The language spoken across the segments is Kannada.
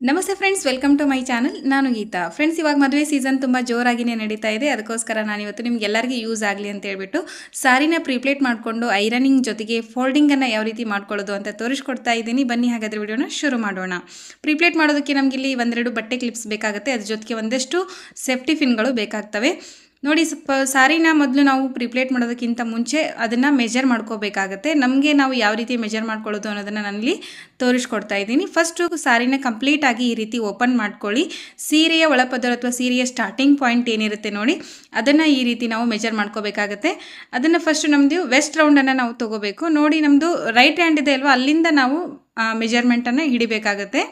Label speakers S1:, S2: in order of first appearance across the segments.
S1: ನಮಸ್ತೆ friends, welcome to my channel. ನಾನು ಗೀತಾ. ಫ್ರೆಂಡ್ಸ್, ಇವಾಗ ಮದುವೆ ಸೀಸನ್ ತುಂಬ ಜೋರಾಗಿನೇ ನಡೀತಾ ಇದೆ. ಅದಕ್ಕೋಸ್ಕರ ನಾನಿವತ್ತು ನಿಮ್ಗೆಲ್ಲರಿಗೂ ಯೂಸ್ ಆಗಲಿ ಅಂತ ಹೇಳ್ಬಿಟ್ಟು ಸಾರಿನ ಪ್ರೀಪ್ಲೇಟ್ ಮಾಡಿಕೊಂಡು ಐರನಿಂಗ್ ಜೊತೆಗೆ ಫೋಲ್ಡಿಂಗನ್ನು ಯಾವ ರೀತಿ ಮಾಡ್ಕೊಳ್ಳೋದು ಅಂತ ತೋರಿಸ್ಕೊಡ್ತಾ ಇದ್ದೀನಿ. ಬನ್ನಿ ಹಾಗಾದರೆ ವಿಡಿಯೋನ ಶುರು ಮಾಡೋಣ. ಪ್ರೀಪ್ಲೇಟ್ ಮಾಡೋದಕ್ಕೆ ನಮಗಿಲ್ಲಿ ಒಂದೆರಡು ಬಟ್ಟೆ ಕ್ಲಿಪ್ಸ್ ಬೇಕಾಗುತ್ತೆ. ಅದ್ರ ಜೊತೆಗೆ ಒಂದಷ್ಟು ಸೇಫ್ಟಿ ಪಿನ್ಗಳು ಬೇಕಾಗ್ತವೆ. ನೋಡಿ, ಸಾರಿನ ಮೊದಲು ನಾವು ಪ್ರಿಪ್ಲೇಟ್ ಮಾಡೋದಕ್ಕಿಂತ ಮುಂಚೆ ಅದನ್ನು ಮೆಜರ್ ಮಾಡ್ಕೋಬೇಕಾಗತ್ತೆ. ನಮಗೆ ನಾವು ಯಾವ ರೀತಿ ಮೆಜರ್ ಮಾಡ್ಕೊಳ್ಳೋದು ಅನ್ನೋದನ್ನು ನಾನಿಲ್ಲಿ ತೋರಿಸ್ಕೊಡ್ತಾ ಇದ್ದೀನಿ. ಫಸ್ಟು ಸಾರಿನ ಕಂಪ್ಲೀಟಾಗಿ ಈ ರೀತಿ ಓಪನ್ ಮಾಡ್ಕೊಳ್ಳಿ. ಸೀರೆಯ ಒಳಪದರ ಅಥವಾ ಸೀರೆಯ ಸ್ಟಾರ್ಟಿಂಗ್ ಪಾಯಿಂಟ್ ಏನಿರುತ್ತೆ ನೋಡಿ, ಅದನ್ನು ಈ ರೀತಿ ನಾವು ಮೆಜರ್ ಮಾಡ್ಕೋಬೇಕಾಗತ್ತೆ. ಅದನ್ನು ಫಸ್ಟು ನಮ್ಮದು ವೆಸ್ಟ್ ರೌಂಡನ್ನು ನಾವು ತೊಗೋಬೇಕು. ನೋಡಿ, ನಮ್ಮದು ರೈಟ್ ಹ್ಯಾಂಡ್ ಇದೆ ಅಲ್ವಾ, ಅಲ್ಲಿಂದ ನಾವು ಮೆಜರ್ಮೆಂಟನ್ನು ಹಿಡಿಬೇಕಾಗತ್ತೆ.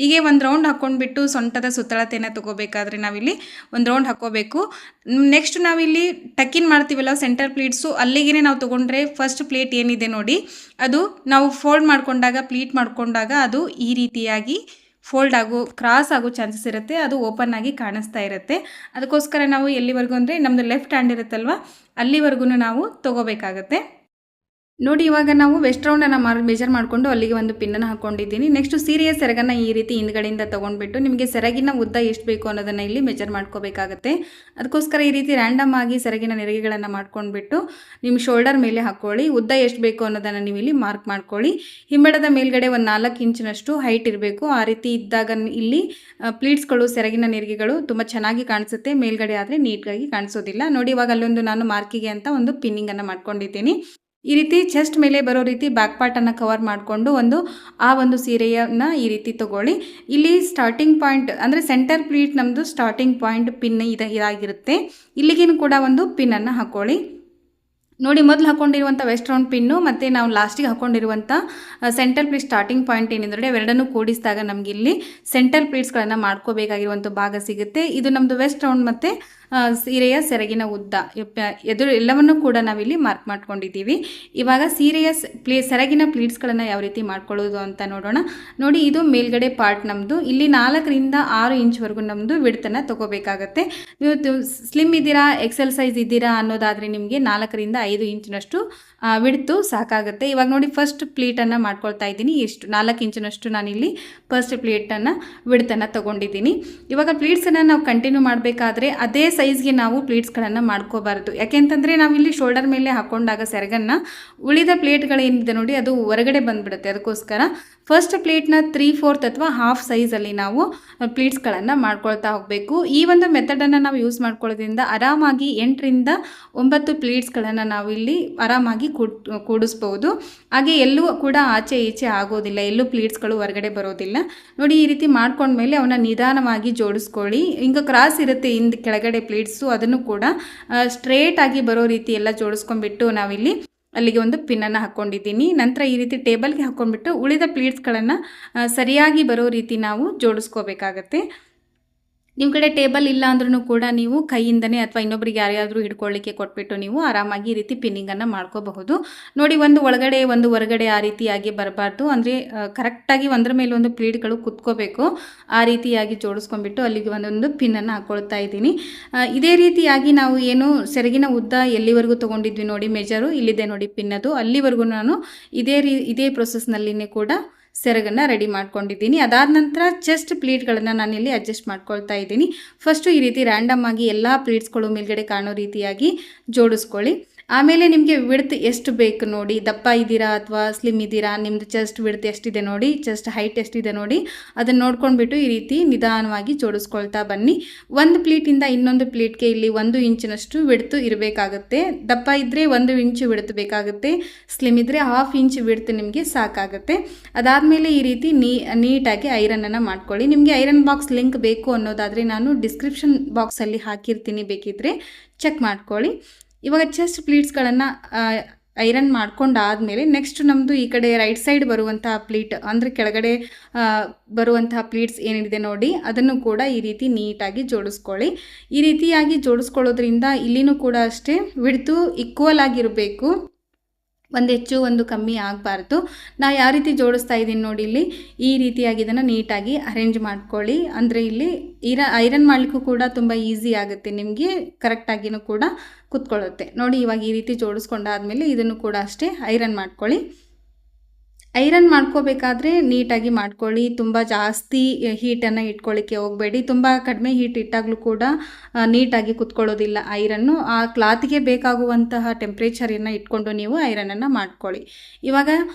S1: ಹೀಗೆ ಒಂದು ರೌಂಡ್ ಹಾಕ್ಕೊಂಡ್ಬಿಟ್ಟು ಸೊಂಟದ ಸುತ್ತಳತೆಯನ್ನು ತೊಗೋಬೇಕಾದ್ರೆ ನಾವಿಲ್ಲಿ ಒಂದು ರೌಂಡ್ ಹಾಕ್ಕೋಬೇಕು. ನೆಕ್ಸ್ಟ್ ನಾವಿಲ್ಲಿ ಟಕ್ಕಿನ್ ಮಾಡ್ತೀವಲ್ಲ ಸೆಂಟರ್ ಪ್ಲೀಟ್ಸು, ಅಲ್ಲಿಗೆ ನಾವು ತೊಗೊಂಡ್ರೆ ಫಸ್ಟ್ ಪ್ಲೇಟ್ ಏನಿದೆ ನೋಡಿ, ಅದು ನಾವು ಫೋಲ್ಡ್ ಮಾಡ್ಕೊಂಡಾಗ ಪ್ಲೀಟ್ ಮಾಡ್ಕೊಂಡಾಗ ಅದು ಈ ರೀತಿಯಾಗಿ ಫೋಲ್ಡ್ ಆಗೋ ಕ್ರಾಸ್ ಆಗೋ ಚಾನ್ಸಸ್ ಇರುತ್ತೆ. ಅದು ಓಪನ್ ಆಗಿ ಕಾಣಿಸ್ತಾ ಇರುತ್ತೆ. ಅದಕ್ಕೋಸ್ಕರ ನಾವು ಎಲ್ಲಿವರೆಗೂ ಅಂದರೆ ನಮ್ಮದು ಲೆಫ್ಟ್ ಹ್ಯಾಂಡ್ ಇರುತ್ತಲ್ವ, ಅಲ್ಲಿವರೆಗೂ ನಾವು ತೊಗೋಬೇಕಾಗತ್ತೆ. ನೋಡಿ, ಇವಾಗ ನಾವು ವೆಸ್ಟ್ ರೌಂಡನ್ನು ಮೆಜರ್ ಮಾಡಿಕೊಂಡು ಅಲ್ಲಿಗೆ ಒಂದು ಪಿನ್ನನ್ನು ಹಾಕ್ಕೊಂಡಿದ್ದೀನಿ. ನೆಕ್ಸ್ಟ್ ಸೀರೆಯ ಸೆರಗನ್ನು ಈ ರೀತಿ ಹಿಂದ್ಗಡೆಯಿಂದ ತೊಗೊಂಡ್ಬಿಟ್ಟು ನಿಮಗೆ ಸೆರಗಿನ ಉದ್ದ ಎಷ್ಟು ಬೇಕು ಅನ್ನೋದನ್ನು ಇಲ್ಲಿ ಮೆಜರ್ ಮಾಡ್ಕೋಬೇಕಾಗತ್ತೆ. ಅದಕ್ಕೋಸ್ಕರ ಈ ರೀತಿ ರ್ಯಾಂಡಮ್ ಆಗಿ ಸೆರಗಿನ ನೆರಿಗೆಗಳನ್ನು ಮಾಡ್ಕೊಂಡ್ಬಿಟ್ಟು ನಿಮ್ಮ ಶೋಲ್ಡರ್ ಮೇಲೆ ಹಾಕ್ಕೊಳ್ಳಿ. ಉದ್ದ ಎಷ್ಟು ಬೇಕು ಅನ್ನೋದನ್ನು ನೀವು ಇಲ್ಲಿ ಮಾರ್ಕ್ ಮಾಡ್ಕೊಳ್ಳಿ. ಹಿಂಬಡದ ಮೇಲ್ಗಡೆ ಒಂದು 4 ಇಂಚಿನಷ್ಟು ಹೈಟ್ ಇರಬೇಕು. ಆ ರೀತಿ ಇದ್ದಾಗ ಇಲ್ಲಿ ಪ್ಲೀಟ್ಸ್ಗಳು, ಸೆರಗಿನ ನೆರಿಗೆಗಳು ತುಂಬ ಚೆನ್ನಾಗಿ ಕಾಣಿಸುತ್ತೆ. ಮೇಲ್ಗಡೆ ಆದರೆ ನೀಟಾಗಿ ಕಾಣಿಸೋದಿಲ್ಲ. ನೋಡಿ, ಇವಾಗ ಅಲ್ಲೊಂದು ನಾನು ಮಾರ್ಕಿಗೆ ಅಂತ ಒಂದು ಪಿನ್ನಿಂಗನ್ನು ಮಾಡ್ಕೊಂಡಿದ್ದೀನಿ. ಈ ರೀತಿ ಚೆಸ್ಟ್ ಮೇಲೆ ಬರೋ ರೀತಿ ಬ್ಯಾಕ್ ಪಾರ್ಟನ್ನು ಕವರ್ ಮಾಡಿಕೊಂಡು ಒಂದು ಸೀರೆಯನ್ನು ಈ ರೀತಿ ತೊಗೊಳ್ಳಿ. ಇಲ್ಲಿ ಸ್ಟಾರ್ಟಿಂಗ್ ಪಾಯಿಂಟ್ ಅಂದರೆ ಸೆಂಟರ್ ಪ್ಲೀಟ್ ನಮ್ಮದು ಸ್ಟಾರ್ಟಿಂಗ್ ಪಾಯಿಂಟ್ ಪಿನ್ ಇದಾಗಿರುತ್ತೆ. ಇಲ್ಲಿಗೇನು ಕೂಡ ಒಂದು ಪಿನ್ನನ್ನು ಹಾಕ್ಕೊಳ್ಳಿ. ನೋಡಿ, ಮೊದಲು ಹಾಕ್ಕೊಂಡಿರುವಂಥ ವೆಸ್ಟ್ ರೌಂಡ್ ಪಿನ್ನು ಮತ್ತು ನಾವು ಲಾಸ್ಟಿಗೆ ಹಾಕ್ಕೊಂಡಿರುವಂಥ ಸೆಂಟರ್ ಪ್ಲೀಟ್ ಸ್ಟಾರ್ಟಿಂಗ್ ಪಾಯಿಂಟ್ ಏನಿದ್ರೆ ಅವೆರಡನ್ನು ಕೂಡಿಸಿದಾಗ ನಮಗೆ ಇಲ್ಲಿ ಸೆಂಟರ್ ಪ್ಲೀಟ್ಸ್ಗಳನ್ನು ಮಾಡ್ಕೋಬೇಕಾಗಿರುವಂಥ ಭಾಗ ಸಿಗುತ್ತೆ. ಇದು ನಮ್ಮದು ವೆಸ್ಟ್ ರೌಂಡ್ ಮತ್ತು ಸೀರೆಯ ಸೆರಗಿನ ಉದ್ದ ಎದುರು ಎಲ್ಲವನ್ನೂ ಕೂಡ ನಾವಿಲ್ಲಿ ಮಾರ್ಕ್ ಮಾಡ್ಕೊಂಡಿದ್ದೀವಿ. ಇವಾಗ ಸೀರೆಯ ಸೆರಗಿನ ಪ್ಲೀಟ್ಸ್ಗಳನ್ನು ಯಾವ ರೀತಿ ಮಾಡ್ಕೊಳ್ಳೋದು ಅಂತ ನೋಡೋಣ. ನೋಡಿ, ಇದು ಮೇಲ್ಗಡೆ ಪಾರ್ಟ್ ನಮ್ಮದು. ಇಲ್ಲಿ 4ರಿಂದ 6 ಇಂಚ್ವರೆಗೂ ನಮ್ಮದು ವಿಡ್ತನ್ನು ತೊಗೋಬೇಕಾಗತ್ತೆ. ನೀವು ಸ್ಲಿಮ್ ಇದ್ದೀರಾ, ಎಕ್ಸೆಲ್ ಸೈಜ್ ಇದ್ದೀರಾ ಅನ್ನೋದಾದರೆ ನಿಮಗೆ 4ರಿಂದ 5 ಇಂಚಿನಷ್ಟು ವಿಡ್ತು ಸಾಕಾಗುತ್ತೆ. ಇವಾಗ ನೋಡಿ, ಫಸ್ಟ್ ಪ್ಲೀಟನ್ನು ಮಾಡ್ಕೊಳ್ತಾ ಇದ್ದೀನಿ. ಎಷ್ಟು 4 ಇಂಚಿನಷ್ಟು ನಾನಿಲ್ಲಿ ಫಸ್ಟ್ ಪ್ಲೀಟನ್ನು ವಿಡ್ತನ್ನು ತೊಗೊಂಡಿದ್ದೀನಿ. ಇವಾಗ ಪ್ಲೀಟ್ಸನ್ನು ನಾವು ಕಂಟಿನ್ಯೂ ಮಾಡಬೇಕಾದ್ರೆ ಅದೇ ಸೈಜ್ಗೆ ನಾವು ಪ್ಲೀಟ್ಸ್ಗಳನ್ನು ಮಾಡ್ಕೋಬಾರ್ದು. ಯಾಕೆಂತಂದರೆ ನಾವಿಲ್ಲಿ ಶೋಲ್ಡರ್ ಮೇಲೆ ಹಾಕ್ಕೊಂಡಾಗ ಸೆರಗನ್ನು ಉಳಿದ ಪ್ಲೇಟ್ಗಳೇನಿದೆ ನೋಡಿ ಅದು ಹೊರಗಡೆ ಬಂದುಬಿಡುತ್ತೆ. ಅದಕ್ಕೋಸ್ಕರ ಫಸ್ಟ್ ಪ್ಲೇಟ್ನ 3/4 ಅಥವಾ ಹಾಫ್ ಸೈಜಲ್ಲಿ ನಾವು ಪ್ಲೀಟ್ಸ್ಗಳನ್ನು ಮಾಡ್ಕೊಳ್ತಾ ಹೋಗಬೇಕು. ಈ ಒಂದು ಮೆಥಡನ್ನು ನಾವು ಯೂಸ್ ಮಾಡ್ಕೊಳ್ಳೋದ್ರಿಂದ ಆರಾಮಾಗಿ 8ರಿಂದ 9 ಪ್ಲೀಟ್ಸ್ಗಳನ್ನು ನಾವು ಇಲ್ಲಿ ಆರಾಮಾಗಿ ಕೂಡಿಸ್ಬೋದು. ಹಾಗೆ ಎಲ್ಲೂ ಕೂಡ ಆಚೆ ಈಚೆ ಆಗೋದಿಲ್ಲ, ಎಲ್ಲೂ ಪ್ಲೀಟ್ಸ್ಗಳು ಹೊರಗಡೆ ಬರೋದಿಲ್ಲ. ನೋಡಿ, ಈ ರೀತಿ ಮಾಡ್ಕೊಂಡ್ಮೇಲೆ ಅವನ್ನ ನಿಧಾನವಾಗಿ ಜೋಡಿಸ್ಕೊಳ್ಳಿ. ಹಿಂಗೆ ಕ್ರಾಸ್ ಇರುತ್ತೆ ಕೆಳಗಡೆ ಪ್ಲೀಟ್ಸು, ಅದನ್ನು ಕೂಡ ಸ್ಟ್ರೇಟ್ ಆಗಿ ಬರೋ ರೀತಿ ಎಲ್ಲ ಜೋಡಿಸ್ಕೊಂಡ್ಬಿಟ್ಟು ನಾವಿಲ್ಲಿ ಅಲ್ಲಿಗೆ ಒಂದು ಪಿನ್ನನ್ನು ಹಾಕ್ಕೊಂಡಿದ್ದೀನಿ. ನಂತರ ಈ ರೀತಿ ಟೇಬಲ್ಗೆ ಹಾಕ್ಕೊಂಡ್ಬಿಟ್ಟು ಉಳಿದ ಪ್ಲೀಟ್ಸ್ಗಳನ್ನು ಸರಿಯಾಗಿ ಬರೋ ರೀತಿ ನಾವು ಜೋಡಿಸ್ಕೋಬೇಕಾಗತ್ತೆ. ನಿಮ್ಮ ಕಡೆ ಟೇಬಲ್ ಇಲ್ಲ ಅಂದ್ರೂ ಕೂಡ ನೀವು ಕೈಯಿಂದನೇ ಅಥವಾ ಇನ್ನೊಬ್ಬರಿಗೆ ಯಾರ್ಯಾದರೂ ಹಿಡ್ಕೊಳ್ಳಿಕ್ಕೆ ಕೊಟ್ಬಿಟ್ಟು ನೀವು ಆರಾಮಾಗಿ ಈ ರೀತಿ ಪಿನ್ನಿಂಗನ್ನು ಮಾಡ್ಕೋಬಹುದು. ನೋಡಿ, ಒಂದು ಒಳಗಡೆ ಒಂದು ಹೊರಗಡೆ ಆ ರೀತಿಯಾಗಿ ಬರಬಾರ್ದು. ಅಂದರೆ ಕರೆಕ್ಟಾಗಿ ಒಂದರ ಮೇಲೆ ಒಂದು ಪ್ಲೀಟ್ಗಳು ಕುತ್ಕೋಬೇಕು. ಆ ರೀತಿಯಾಗಿ ಜೋಡಿಸ್ಕೊಂಡ್ಬಿಟ್ಟು ಅಲ್ಲಿಗೆ ಒಂದೊಂದು ಪಿನ್ನನ್ನು ಹಾಕ್ಕೊಳ್ತಾ ಇದ್ದೀನಿ. ಇದೇ ರೀತಿಯಾಗಿ ನಾವು ಏನು ಸೆರಗಿನ ಉದ್ದ ಎಲ್ಲಿವರೆಗೂ ತೊಗೊಂಡಿದ್ವಿ ನೋಡಿ ಮೆಜರು, ಇಲ್ಲಿದೆ ನೋಡಿ ಪಿನ್ನದು, ಅಲ್ಲಿವರೆಗೂ ನಾನು ಇದೇ ಪ್ರೊಸೆಸ್ನಲ್ಲಿನೇ ಕೂಡ ಸೆರಗನ್ನು ರೆಡಿ ಮಾಡ್ಕೊಂಡಿದ್ದೀನಿ. ಅದಾದ ನಂತರ ಚೆಸ್ಟ್ ಪ್ಲೀಟ್ಗಳನ್ನು ನಾನಿಲ್ಲಿ ಅಡ್ಜಸ್ಟ್ ಮಾಡ್ಕೊಳ್ತಾ ಇದ್ದೀನಿ. ಫಸ್ಟು ಈ ರೀತಿ ರ್ಯಾಂಡಮ್ ಆಗಿ ಎಲ್ಲ ಪ್ಲೀಟ್ಸ್ಗಳು ಮೇಲ್ಗಡೆ ಕಾಣೋ ರೀತಿಯಾಗಿ ಜೋಡಿಸ್ಕೊಳ್ಳಿ. ಆಮೇಲೆ ನಿಮಗೆ ವಿಡ್ತ್ ಎಷ್ಟು ಬೇಕು ನೋಡಿ, ದಪ್ಪ ಇದ್ದೀರಾ ಅಥವಾ ಸ್ಲಿಮ್ ಇದ್ದೀರಾ, ನಿಮ್ಮದು ಚೆಸ್ಟ್ ವಿಡ್ತ್ ಎಷ್ಟಿದೆ ನೋಡಿ, ಚೆಸ್ಟ್ ಹೈಟ್ ಎಷ್ಟಿದೆ ನೋಡಿ, ಅದನ್ನು ನೋಡ್ಕೊಂಡ್ಬಿಟ್ಟು ಈ ರೀತಿ ನಿಧಾನವಾಗಿ ಜೋಡಿಸ್ಕೊಳ್ತಾ ಬನ್ನಿ. ಒಂದು ಪ್ಲೀಟಿಂದ ಇನ್ನೊಂದು ಪ್ಲೀಟ್ಗೆ ಇಲ್ಲಿ 1 ಇಂಚಿನಷ್ಟು ವಿಡ್ತು ಇರಬೇಕಾಗುತ್ತೆ. ದಪ್ಪ ಇದ್ದರೆ 1 ಇಂಚು ವಿಡ್ತ್ ಬೇಕಾಗುತ್ತೆ, ಸ್ಲಿಮ್ ಇದ್ದರೆ ಹಾಫ್ ಇಂಚ್ ವಿಡ್ತ್ ನಿಮಗೆ ಸಾಕಾಗುತ್ತೆ. ಅದಾದಮೇಲೆ ಈ ರೀತಿ ನೀಟಾಗಿ ಐರನನ್ನು ಮಾಡ್ಕೊಳ್ಳಿ. ನಿಮಗೆ ಐರನ್ ಬಾಕ್ಸ್ ಲಿಂಕ್ ಬೇಕು ಅನ್ನೋದಾದರೆ ನಾನು ಡಿಸ್ಕ್ರಿಪ್ಷನ್ ಬಾಕ್ಸಲ್ಲಿ ಹಾಕಿರ್ತೀನಿ, ಬೇಕಿದ್ದರೆ ಚೆಕ್ ಮಾಡ್ಕೊಳ್ಳಿ. ಇವಾಗ ಚೆಸ್ಟ್ ಪ್ಲೀಟ್ಸ್ಗಳನ್ನು ಐರನ್ ಮಾಡ್ಕೊಂಡಾದಮೇಲೆ ನೆಕ್ಸ್ಟ್ ನಮ್ಮದು ಈ ಕಡೆ ರೈಟ್ ಸೈಡ್ ಬರುವಂತಹ ಪ್ಲೀಟ್ ಅಂದರೆ ಕೆಳಗಡೆ ಬರುವಂತಹ ಪ್ಲೀಟ್ಸ್ ಏನಿದೆ ನೋಡಿ, ಅದನ್ನು ಕೂಡ ಈ ರೀತಿ ನೀಟಾಗಿ ಜೋಡಿಸ್ಕೊಳ್ಳಿ. ಈ ರೀತಿಯಾಗಿ ಜೋಡಿಸ್ಕೊಳ್ಳೋದ್ರಿಂದ ಇಲ್ಲಿನೂ ಕೂಡ ಅಷ್ಟೇ ವಿಡ್ತು ಈಕ್ವಲ್ ಆಗಿರಬೇಕು, ಒಂದು ಹೆಚ್ಚು ಒಂದು ಕಮ್ಮಿ ಆಗಬಾರ್ದು. ನಾ ಯಾವ ರೀತಿ ಜೋಡಿಸ್ತಾ ಇದ್ದೀನಿ ನೋಡಿ, ಇಲ್ಲಿ ಈ ರೀತಿಯಾಗಿ ಇದನ್ನು ನೀಟಾಗಿ ಅರೇಂಜ್ ಮಾಡ್ಕೊಳ್ಳಿ. ಅಂದರೆ ಇಲ್ಲಿ ಐರನ್ ಮಾಡಲಿಕ್ಕೂ ಕೂಡ ತುಂಬ ಈಸಿ ಆಗುತ್ತೆ, ನಿಮಗೆ ಕರೆಕ್ಟಾಗಿಯೂ ಕೂಡ ಕುತ್ಕೊಳ್ಳುತ್ತೆ. ನೋಡಿ, ಇವಾಗ ಈ ರೀತಿ ಜೋಡಿಸ್ಕೊಂಡಾದ್ಮೇಲೆ ಇದನ್ನು ಕೂಡ ಅಷ್ಟೇ ಐರನ್ ಮಾಡ್ಕೊಳ್ಳಿ. ಐರನ್ ಮಾಡ್ಕೋಬೇಕಾದ್ರೆ ನೀಟಾಗಿ ಮಾಡ್ಕೊಳ್ಳಿ. ತುಂಬ ಜಾಸ್ತಿ ಹೀಟನ್ನು ಇಟ್ಕೊಳ್ಳಿಕ್ಕೆ ಹೋಗಬೇಡಿ. ತುಂಬ ಕಡಿಮೆ ಹೀಟ್ ಇಟ್ಟಾಗಲೂ ಕೂಡ ನೀಟಾಗಿ ಕುತ್ಕೊಳ್ಳೋದಿಲ್ಲ ಐರನ್ನು. ಆ ಕ್ಲಾತ್ಗೆ ಬೇಕಾಗುವಂತಹ ಟೆಂಪ್ರೇಚರನ್ನು ಇಟ್ಕೊಂಡು ನೀವು ಐರನನ್ನು ಮಾಡ್ಕೊಳ್ಳಿ. ಇವಾಗ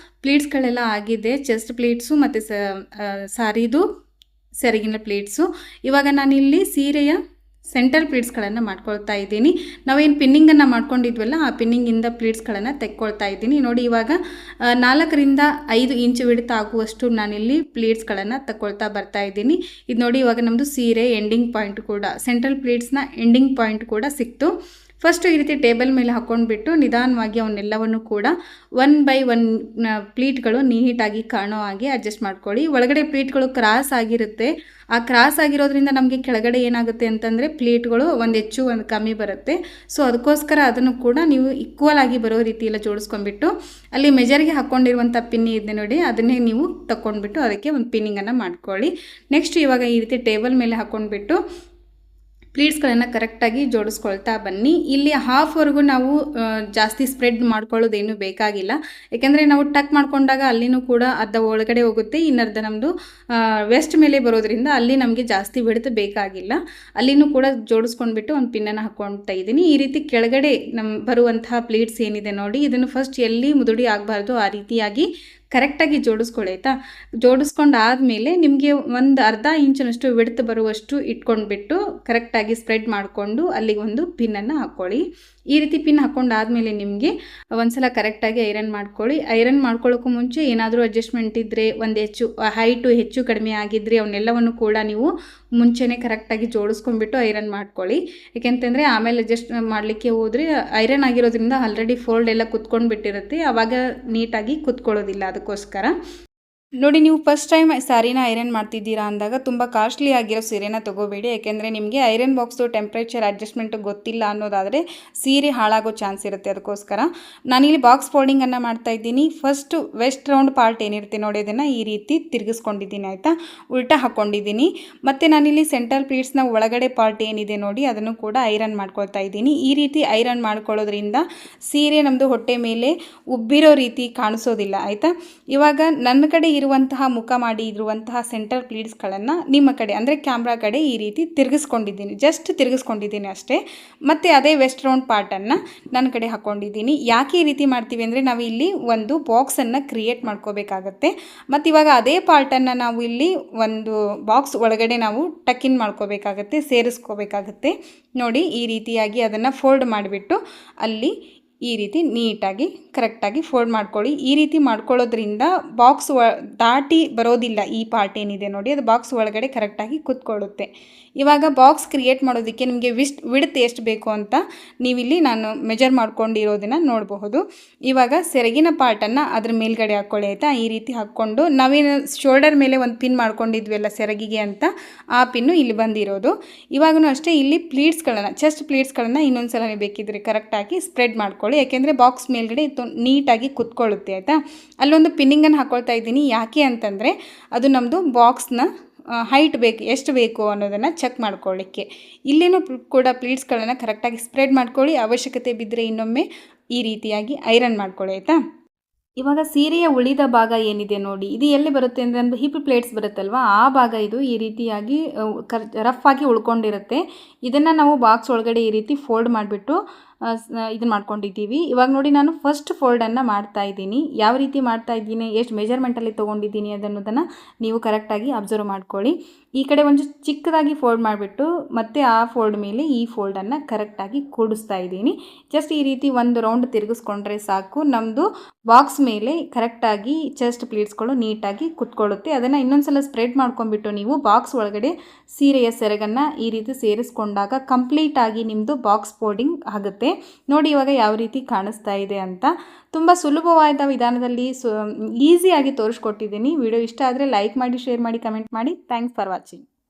S1: ಪ್ಲೀಟ್ಸ್ಗಳೆಲ್ಲ ಆಗಿದೆ, ಚೆಸ್ಟ್ ಪ್ಲೀಟ್ಸು ಮತ್ತು ಸಾರಿದು ಸೆರಗಿನ ಪ್ಲೀಟ್ಸು. ಇವಾಗ ನಾನಿಲ್ಲಿ ಸೀರೆಯ ಸೆಂಟರ್ ಪ್ಲೀಟ್ಸ್ಗಳನ್ನು ಮಾಡ್ಕೊಳ್ತಾ ಇದ್ದೀನಿ. ನಾವೇನು ಪಿನ್ನಿಂಗನ್ನು ಮಾಡ್ಕೊಂಡಿದ್ವಲ್ಲ, ಆ ಪಿನ್ನಿಂಗಿಂದ ಪ್ಲೀಟ್ಸ್ಗಳನ್ನು ತೆಕ್ಕೊಳ್ತಾ ಇದ್ದೀನಿ. ನೋಡಿ, ಇವಾಗ 4ರಿಂದ 5 ಇಂಚು ವಿಡ್ತ್ ಆಗುವಷ್ಟು ನಾನಿಲ್ಲಿ ಪ್ಲೀಟ್ಸ್ಗಳನ್ನು ತಗೊಳ್ತಾ ಬರ್ತಾ ಇದ್ದೀನಿ. ಇದು ನೋಡಿ, ಇವಾಗ ನಮ್ಮದು ಸೀರೆ ಎಂಡಿಂಗ್ ಪಾಯಿಂಟ್ ಕೂಡ, ಸೆಂಟ್ರಲ್ ಪ್ಲೀಟ್ಸ್ನ ಎಂಡಿಂಗ್ ಪಾಯಿಂಟ್ ಕೂಡ ಸಿಕ್ತು. ಫಸ್ಟು ಈ ರೀತಿ ಟೇಬಲ್ ಮೇಲೆ ಹಾಕ್ಕೊಂಡ್ಬಿಟ್ಟು ನಿಧಾನವಾಗಿ ಅವನ್ನೆಲ್ಲವನ್ನು ಕೂಡ 1 ಬೈ 1 ಪ್ಲೀಟ್ಗಳು ನೀಟಾಗಿ ಕಾಣೋ ಹಾಗೆ ಅಡ್ಜಸ್ಟ್ ಮಾಡ್ಕೊಳ್ಳಿ. ಒಳಗಡೆ ಪ್ಲೀಟ್ಗಳು ಕ್ರಾಸ್ ಆಗಿರುತ್ತೆ. ಆ ಕ್ರಾಸ್ ಆಗಿರೋದ್ರಿಂದ ನಮಗೆ ಕೆಳಗಡೆ ಏನಾಗುತ್ತೆ ಅಂತಂದರೆ ಪ್ಲೀಟ್ಗಳು ಒಂದು ಹೆಚ್ಚು ಒಂದು ಕಮ್ಮಿ ಬರುತ್ತೆ. ಸೊ ಅದಕ್ಕೋಸ್ಕರ ಅದನ್ನು ಕೂಡ ನೀವು ಈಕ್ವಲ್ ಆಗಿ ಬರೋ ರೀತಿ ಎಲ್ಲ ಜೋಡಿಸ್ಕೊಂಡ್ಬಿಟ್ಟು ಅಲ್ಲಿ ಮೆಜರ್ಗೆ ಹಾಕ್ಕೊಂಡಿರುವಂಥ ಪಿನ್ನಿ ಇದೆ ನೋಡಿ, ಅದನ್ನೇ ನೀವು ತಗೊಂಡ್ಬಿಟ್ಟು ಅದಕ್ಕೆ ಒಂದು ಪಿನ್ನಿಂಗನ್ನು ಮಾಡ್ಕೊಳ್ಳಿ. ನೆಕ್ಸ್ಟ್ ಇವಾಗ ಈ ರೀತಿ ಟೇಬಲ್ ಮೇಲೆ ಹಾಕ್ಕೊಂಡ್ಬಿಟ್ಟು ಪ್ಲೀಟ್ಸ್ಗಳನ್ನು ಕರೆಕ್ಟಾಗಿ ಜೋಡಿಸ್ಕೊಳ್ತಾ ಬನ್ನಿ. ಇಲ್ಲಿ ಹಾಫ್ವರೆಗೂ ನಾವು ಜಾಸ್ತಿ ಸ್ಪ್ರೆಡ್ ಮಾಡ್ಕೊಳ್ಳೋದೇನು ಬೇಕಾಗಿಲ್ಲ. ಯಾಕೆಂದರೆ ನಾವು ಟಕ್ ಮಾಡ್ಕೊಂಡಾಗ ಅಲ್ಲಿನೂ ಕೂಡ ಅರ್ಧ ಒಳಗಡೆ ಹೋಗುತ್ತೆ, ಇನ್ನರ್ಧ ನಮ್ಮದು ವೆಸ್ಟ್ ಮೇಲೆ ಬರೋದ್ರಿಂದ ಅಲ್ಲಿ ನಮಗೆ ಜಾಸ್ತಿ ವಿಡ್ತ್ ಬೇಕಾಗಿಲ್ಲ. ಅಲ್ಲಿನೂ ಕೂಡ ಜೋಡಿಸ್ಕೊಂಡ್ಬಿಟ್ಟು ಒಂದು ಪಿನ್ನನ್ನು ಹಾಕ್ಕೊಳ್ತಾ ಇದ್ದೀನಿ. ಈ ರೀತಿ ಕೆಳಗಡೆ ಬರುವಂತಹ ಪ್ಲೀಟ್ಸ್ ಏನಿದೆ ನೋಡಿ, ಇದನ್ನು ಫಸ್ಟ್ ಎಲ್ಲಿ ಮುದುಡಿ ಆಗಬಾರ್ದು ಆ ರೀತಿಯಾಗಿ ಕರೆಕ್ಟಾಗಿ ಜೋಡಿಸ್ಕೊಳ್ಳಿ ಆಯಿತಾ. ಜೋಡಿಸ್ಕೊಂಡಾದಮೇಲೆ ನಿಮಗೆ ಒಂದು ಅರ್ಧ ಇಂಚಿನಷ್ಟು ವಿಡ್ತ್ ಬರುವಷ್ಟು ಇಟ್ಕೊಂಡ್ಬಿಟ್ಟು ಕರೆಕ್ಟಾಗಿ ಸ್ಪ್ರೆಡ್ ಮಾಡಿಕೊಂಡು ಅಲ್ಲಿಗೆ ಒಂದು ಪಿನ್ನನ್ನು ಹಾಕ್ಕೊಳ್ಳಿ. ಈ ರೀತಿ ಪಿನ್ ಹಾಕ್ಕೊಂಡಾದಮೇಲೆ ನಿಮಗೆ ಒಂದ್ಸಲ ಕರೆಕ್ಟಾಗಿ ಐರನ್ ಮಾಡ್ಕೊಳ್ಳಿ. ಐರನ್ ಮಾಡ್ಕೊಳ್ಳೋಕ್ಕೂ ಮುಂಚೆ ಏನಾದರೂ ಅಡ್ಜಸ್ಟ್ಮೆಂಟ್ ಇದ್ದರೆ, ಒಂದು ಹೈಟು ಹೆಚ್ಚು ಕಡಿಮೆ ಆಗಿದ್ದರೆ ಅವನ್ನೆಲ್ಲವನ್ನು ಕೂಡ ನೀವು ಮುಂಚೆನೇ ಕರೆಕ್ಟಾಗಿ ಜೋಡಿಸ್ಕೊಂಡ್ಬಿಟ್ಟು ಐರನ್ ಮಾಡ್ಕೊಳ್ಳಿ. ಯಾಕೆಂತಂದರೆ ಆಮೇಲೆ ಅಡ್ಜಸ್ಟ್ ಮಾಡಲಿಕ್ಕೆ ಹೋದರೆ ಐರನ್ ಆಗಿರೋದ್ರಿಂದ ಆಲ್ರೆಡಿ ಫೋಲ್ಡ್ ಎಲ್ಲ ಕುತ್ಕೊಂಡು ಬಿಟ್ಟಿರುತ್ತೆ, ಆವಾಗ ನೀಟಾಗಿ ಕುತ್ಕೊಳ್ಳೋದಿಲ್ಲ. ಅದಕ್ಕೋಸ್ಕರ ನೋಡಿ, ನೀವು ಫಸ್ಟ್ ಟೈಮ್ ಸ್ಯಾರಿನ ಐರನ್ ಮಾಡ್ತಿದ್ದೀರಾ ಅಂದಾಗ ತುಂಬ ಕಾಸ್ಟ್ಲಿ ಆಗಿರೋ ಸೀರೆನ ತೊಗೋಬೇಡಿ. ಯಾಕೆಂದರೆ ನಿಮಗೆ ಐರನ್ ಬಾಕ್ಸು ಟೆಂಪ್ರೇಚರ್ ಅಡ್ಜಸ್ಟ್ಮೆಂಟ್ ಗೊತ್ತಿಲ್ಲ ಅನ್ನೋದಾದರೆ ಸೀರೆ ಹಾಳಾಗೋ ಚಾನ್ಸ್ ಇರುತ್ತೆ. ಅದಕ್ಕೋಸ್ಕರ ನಾನಿಲ್ಲಿ ಬಾಕ್ಸ್ ಫೋಲ್ಡಿಂಗನ್ನು ಮಾಡ್ತಾ ಇದ್ದೀನಿ. ಫಸ್ಟು ವೆಸ್ಟ್ ರೌಂಡ್ ಪಾರ್ಟ್ ಏನಿರುತ್ತೆ ನೋಡಿ, ಅದನ್ನು ಈ ರೀತಿ ತಿರುಗಿಸ್ಕೊಂಡಿದ್ದೀನಿ ಆಯಿತಾ, ಉಲ್ಟಾ ಹಾಕ್ಕೊಂಡಿದ್ದೀನಿ. ಮತ್ತು ನಾನಿಲ್ಲಿ ಸೆಂಟರ್ ಪ್ಲೀಟ್ಸ್ನ ಒಳಗಡೆ ಪಾರ್ಟ್ ಏನಿದೆ ನೋಡಿ, ಅದನ್ನು ಕೂಡ ಐರನ್ ಮಾಡ್ಕೊಳ್ತಾ ಇದ್ದೀನಿ. ಈ ರೀತಿ ಐರನ್ ಮಾಡ್ಕೊಳ್ಳೋದ್ರಿಂದ ಸೀರೆ ನಮ್ಮದು ಹೊಟ್ಟೆ ಮೇಲೆ ಉಬ್ಬಿರೋ ರೀತಿ ಕಾಣಿಸೋದಿಲ್ಲ ಆಯಿತಾ. ಇವಾಗ ನನ್ನ ಕಡೆ ಇರುವಂತಹ ಮುಖ ಮಾಡಿ ಇರುವಂತಹ ಸೆಂಟರ್ ಪ್ಲೀಟ್ಸ್ಗಳನ್ನು ನಿಮ್ಮ ಕಡೆ ಅಂದರೆ ಕ್ಯಾಮ್ರಾ ಕಡೆ ಈ ರೀತಿ ತಿರುಗಿಸ್ಕೊಂಡಿದ್ದೀನಿ, ಜಸ್ಟ್ ತಿರುಗಿಸ್ಕೊಂಡಿದ್ದೀನಿ ಅಷ್ಟೇ. ಮತ್ತು ಅದೇ ವೆಸ್ಟ್ ರೌಂಡ್ ಪಾರ್ಟನ್ನು ನನ್ನ ಕಡೆ ಹಾಕ್ಕೊಂಡಿದ್ದೀನಿ. ಯಾಕೆ ಈ ರೀತಿ ಮಾಡ್ತೀವಿ ಅಂದರೆ, ನಾವು ಇಲ್ಲಿ ಒಂದು ಬಾಕ್ಸನ್ನು ಕ್ರಿಯೇಟ್ ಮಾಡ್ಕೋಬೇಕಾಗತ್ತೆ. ಮತ್ತು ಇವಾಗ ಅದೇ ಪಾರ್ಟನ್ನು ನಾವು ಇಲ್ಲಿ ಒಂದು ಬಾಕ್ಸ್ ಒಳಗಡೆ ನಾವು ಟಕ್ಕಿನ್ ಮಾಡ್ಕೋಬೇಕಾಗತ್ತೆ, ಸೇರಿಸ್ಕೋಬೇಕಾಗತ್ತೆ. ನೋಡಿ, ಈ ರೀತಿಯಾಗಿ ಅದನ್ನು ಫೋಲ್ಡ್ ಮಾಡಿಬಿಟ್ಟು ಅಲ್ಲಿ ಈ ರೀತಿ ನೀಟಾಗಿ ಕರೆಕ್ಟಾಗಿ ಫೋಲ್ಡ್ ಮಾಡ್ಕೊಳ್ಳಿ. ಈ ರೀತಿ ಮಾಡ್ಕೊಳ್ಳೋದ್ರಿಂದ ಬಾಕ್ಸ್ ದಾಟಿ ಬರೋದಿಲ್ಲ. ಈ ಪಾರ್ಟ್ ಏನಿದೆ ನೋಡಿ, ಅದು ಬಾಕ್ಸ್ ಒಳಗಡೆ ಕರೆಕ್ಟಾಗಿ ಕೂತ್ಕೊಳ್ಳುತ್ತೆ. ಇವಾಗ ಬಾಕ್ಸ್ ಕ್ರಿಯೇಟ್ ಮಾಡೋದಕ್ಕೆ ನಿಮಗೆ ವಿಡ್ತ್ ಎಷ್ಟು ಬೇಕು ಅಂತ ನೀವಿಲ್ಲಿ ನಾನು ಮೆಜರ್ ಮಾಡ್ಕೊಂಡಿರೋದನ್ನು ನೋಡಬಹುದು. ಇವಾಗ ಸೆರಗಿನ ಪಾರ್ಟನ್ನು ಅದ್ರ ಮೇಲ್ಗಡೆ ಹಾಕ್ಕೊಳ್ಳಿ ಆಯಿತಾ. ಈ ರೀತಿ ಹಾಕ್ಕೊಂಡು ನಾವೇನು ಶೋಲ್ಡರ್ ಮೇಲೆ ಒಂದು ಪಿನ್ ಮಾಡ್ಕೊಂಡಿದ್ವಲ್ಲ ಸೆರಗಿಗೆ ಅಂತ, ಆ ಪಿನ್ನು ಇಲ್ಲಿ ಬಂದಿರೋದು. ಇವಾಗೂ ಅಷ್ಟೇ ಇಲ್ಲಿ ಪ್ಲೀಟ್ಸ್ಗಳನ್ನು, ಚೆಸ್ಟ್ ಪ್ಲೀಟ್ಸ್ಗಳನ್ನು ಇನ್ನೊಂದು ಸಲ ಬೇಕಿದ್ರೆ ಕರೆಕ್ಟಾಗಿ ಸ್ಪ್ರೆಡ್ ಮಾಡ್ಕೊಳ್ಳಿ. ಯಾಕೆಂದರೆ ಬಾಕ್ಸ್ ಮೇಲ್ಗಡೆ ನೀಟಾಗಿ ಕುತ್ಕೊಳ್ಳುತ್ತೆ ಆಯಿತಾ. ಅಲ್ಲೊಂದು ಪಿನ್ನಿಂಗನ್ನು ಹಾಕ್ಕೊಳ್ತಾ ಇದ್ದೀನಿ. ಯಾಕೆ ಅಂತಂದರೆ ಅದು ನಮ್ಮದು ಬಾಕ್ಸ್ನ ಹೈಟ್ ಬೇಕು, ಎಷ್ಟು ಬೇಕು ಅನ್ನೋದನ್ನು ಚೆಕ್ ಮಾಡ್ಕೊಳ್ಳಿಕ್ಕೆ. ಇಲ್ಲೇನೂ ಕೂಡ ಪ್ಲೀಟ್ಸ್ಗಳನ್ನು ಕರೆಕ್ಟಾಗಿ ಸ್ಪ್ರೆಡ್ ಮಾಡ್ಕೊಳ್ಳಿ. ಅವಶ್ಯಕತೆ ಬಿದ್ದರೆ ಇನ್ನೊಮ್ಮೆ ಈ ರೀತಿಯಾಗಿ ಐರನ್ ಮಾಡ್ಕೊಳ್ಳಿ ಆಯಿತಾ. ಇವಾಗ ಸೀರೆಯ ಉಳಿದ ಭಾಗ ಏನಿದೆ ನೋಡಿ, ಇದು ಎಲ್ಲಿ ಬರುತ್ತೆ ಅಂದರೆ ನಮ್ಮದು ಹಿಪ್ ಪ್ಲೇಟ್ಸ್ ಬರುತ್ತಲ್ವ, ಆ ಭಾಗ ಇದು ಈ ರೀತಿಯಾಗಿ ರಫ್ ಆಗಿ ಉಳ್ಕೊಂಡಿರುತ್ತೆ. ಇದನ್ನು ನಾವು ಬಾಕ್ಸ್ ಒಳಗಡೆ ಈ ರೀತಿ ಫೋಲ್ಡ್ ಮಾಡಿಬಿಟ್ಟು ಇದನ್ನು ಮಾಡ್ಕೊಂಡಿದ್ದೀವಿ. ಇವಾಗ ನೋಡಿ, ನಾನು ಫಸ್ಟ್ ಫೋಲ್ಡನ್ನು ಮಾಡ್ತಾ ಇದ್ದೀನಿ. ಯಾವ ರೀತಿ ಮಾಡ್ತಾ ಇದ್ದೀನಿ, ಎಷ್ಟು ಮೆಜರ್ಮೆಂಟಲ್ಲಿ ತೊಗೊಂಡಿದ್ದೀನಿ ಅದನ್ನೋದನ್ನು ನೀವು ಕರೆಕ್ಟಾಗಿ ಅಬ್ಸರ್ವ್ ಮಾಡ್ಕೊಳ್ಳಿ. ಈ ಕಡೆ ಒಂದು ಚಿಕ್ಕದಾಗಿ ಫೋಲ್ಡ್ ಮಾಡಿಬಿಟ್ಟು ಮತ್ತೆ ಆ ಫೋಲ್ಡ್ ಮೇಲೆ ಈ ಫೋಲ್ಡನ್ನು ಕರೆಕ್ಟಾಗಿ ಕೂಡಿಸ್ತಾ ಇದ್ದೀನಿ. ಜಸ್ಟ್ ಈ ರೀತಿ ಒಂದು ರೌಂಡ್ ತಿರುಗಿಸ್ಕೊಂಡ್ರೆ ಸಾಕು, ನಮ್ಮದು ಬಾಕ್ಸ್ ಮೇಲೆ ಕರೆಕ್ಟಾಗಿ ಚೆಸ್ಟ್ ಪ್ಲೀಟ್ಸ್ಗಳು ನೀಟಾಗಿ ಕುತ್ಕೊಳ್ಳುತ್ತೆ. ಅದನ್ನು ಇನ್ನೊಂದು ಸಲ ಸ್ಪ್ರೆಡ್ ಮಾಡ್ಕೊಂಡ್ಬಿಟ್ಟು ನೀವು ಬಾಕ್ಸ್ ಒಳಗಡೆ ಸೀರೆಯ ಸೆರಗನ್ನು ಈ ರೀತಿ ಸೇರಿಸ್ಕೊಂಡಾಗ ಕಂಪ್ಲೀಟಾಗಿ ನಿಮ್ಮದು ಬಾಕ್ಸ್ ಫೋಲ್ಡಿಂಗ್ ಆಗುತ್ತೆ. ನೋಡಿ ಇವಾಗ ಯಾವ ರೀತಿ ಕಾಣಿಸ್ತಾ ಇದೆ ಅಂತ. ತುಂಬ ಸುಲಭವಾದ ವಿಧಾನದಲ್ಲಿ ಈಸಿಯಾಗಿ ತೋರಿಸ್ಕೊಟ್ಟಿದ್ದೀನಿ. ವಿಡಿಯೋ ಇಷ್ಟ ಆದರೆ ಲೈಕ್ ಮಾಡಿ, ಶೇರ್ ಮಾಡಿ, ಕಮೆಂಟ್ ಮಾಡಿ. Thanks for watching.